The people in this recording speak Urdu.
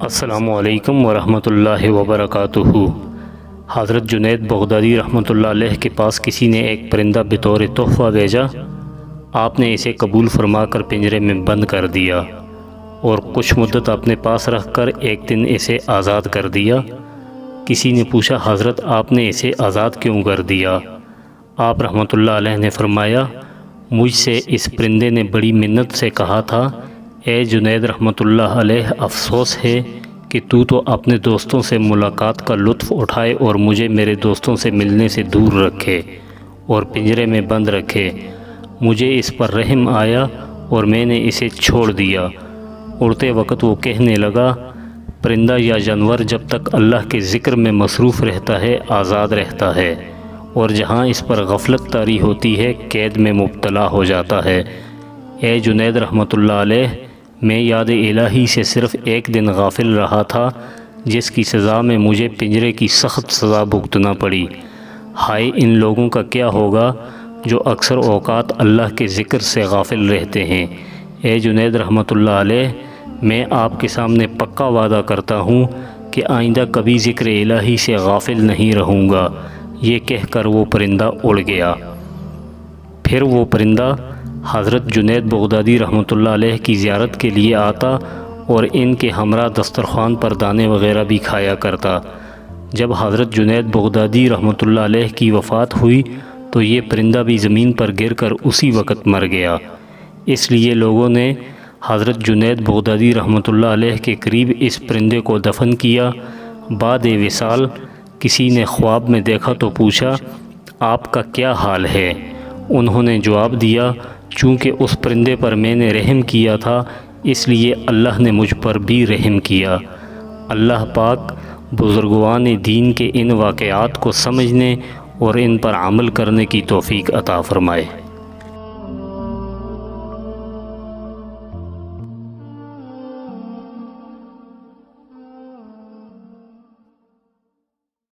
السلام علیکم ورحمۃ اللہ وبرکاتہ۔ حضرت جنید بغدادی رحمۃ اللہ علیہ کے پاس کسی نے ایک پرندہ بطور تحفہ بھیجا۔ آپ نے اسے قبول فرما کر پنجرے میں بند کر دیا اور کچھ مدت اپنے پاس رکھ کر ایک دن اسے آزاد کر دیا۔ کسی نے پوچھا، حضرت آپ نے اسے آزاد کیوں کر دیا؟ آپ رحمۃ اللہ علیہ نے فرمایا، مجھ سے اس پرندے نے بڑی منت سے کہا تھا، اے جنید رحمۃ اللہ علیہ، افسوس ہے کہ تو اپنے دوستوں سے ملاقات کا لطف اٹھائے اور مجھے میرے دوستوں سے ملنے سے دور رکھے اور پنجرے میں بند رکھے۔ مجھے اس پر رحم آیا اور میں نے اسے چھوڑ دیا۔ اڑتے وقت وہ کہنے لگا، پرندہ یا جانور جب تک اللہ کے ذکر میں مصروف رہتا ہے آزاد رہتا ہے، اور جہاں اس پر غفلت طاری ہوتی ہے قید میں مبتلا ہو جاتا ہے۔ اے جنید رحمۃ اللہ علیہ، میں یاد الہی سے صرف ایک دن غافل رہا تھا، جس کی سزا میں مجھے پنجرے کی سخت سزا بھگتنا پڑی۔ ہائے ان لوگوں کا کیا ہوگا جو اکثر اوقات اللہ کے ذکر سے غافل رہتے ہیں۔ اے جنید رحمۃ اللہ علیہ، میں آپ کے سامنے پکا وعدہ کرتا ہوں کہ آئندہ کبھی ذکر الہی سے غافل نہیں رہوں گا۔ یہ کہہ کر وہ پرندہ اڑ گیا۔ پھر وہ پرندہ حضرت جنید بغدادی رحمۃ اللہ علیہ کی زیارت کے لیے آتا اور ان کے ہمراہ دسترخوان پر دانے وغیرہ بھی کھایا کرتا۔ جب حضرت جنید بغدادی رحمۃ اللہ علیہ کی وفات ہوئی تو یہ پرندہ بھی زمین پر گر کر اسی وقت مر گیا۔ اس لیے لوگوں نے حضرت جنید بغدادی رحمۃ اللہ علیہ کے قریب اس پرندے کو دفن کیا۔ بعد وصال کسی نے خواب میں دیکھا تو پوچھا، آپ کا کیا حال ہے؟ انہوں نے جواب دیا، چونکہ اس پرندے پر میں نے رحم کیا تھا اس لیے اللہ نے مجھ پر بھی رحم کیا۔ اللہ پاک بزرگوان دین کے ان واقعات کو سمجھنے اور ان پر عمل کرنے کی توفیق عطا فرمائے۔